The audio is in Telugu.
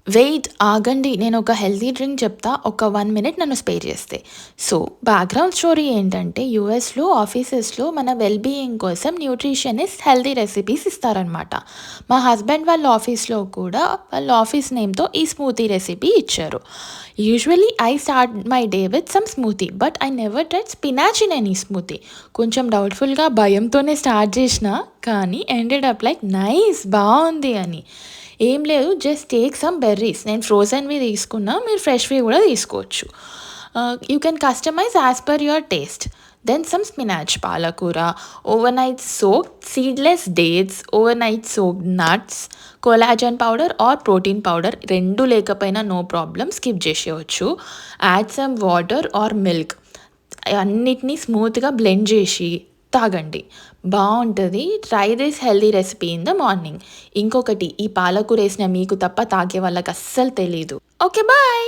వెయిట్ ఆగండి. నేనొక హెల్తీ డ్రింక్ చెప్తా. ఒక 1 మినిట్ నన్ను స్పేర్ చేస్తే. సో, బ్యాక్‌గ్రౌండ్ స్టోరీ ఏంటంటే యూఎస్‌లో ఆఫీసెస్‌లో మన వెల్ బీయింగ్ కోసం న్యూట్రిషనిస్ట్ హెల్తీ రెసిపీస్ ఇస్తారనమాట. మా హస్బెండ్ వాళ్ళ ఆఫీస్‌లో కూడా వాళ్ళ ఆఫీస్ నేమ్‌తో ఈ స్మూతీ రెసిపీ ఇచ్చారు. Usually I start my day with some smoothie but I never tried spinach in any smoothie. కొంచెం డౌట్‌ఫుల్‌గా భయంతోనే స్టార్ట్ చేసినా కానీ ఎండెడ్ అప్ లైక్ నైస్ బావుంది అని. ఏం లేదు జస్ట్ టేక్ సమ్ బెర్రీస్. నేను ఫ్రోజెన్‌వి తీసుకున్నా. మీరు ఫ్రెష్‌వి కూడా తీసుకోవచ్చు. You can customize as per your taste. Then some spinach, పాలకూర, overnight soaked seedless dates, overnight soaked nuts, collagen powder or protein powder 2 లేకపోయినా నో ప్రాబ్లమ్ స్కిప్ చేసేయొచ్చు. Add some water or milk. అన్నిటిని స్మూత్‌గా బ్లెండ్ చేసి తాగండి. బావుంటది. Try this healthy recipe in the morning. ఇంకొకటి ఈ పాలకూరేసిన మీకు తప్ప తాగే వాళ్ళకి అస్సలు తెలీదు. ఓకే. బాయ్.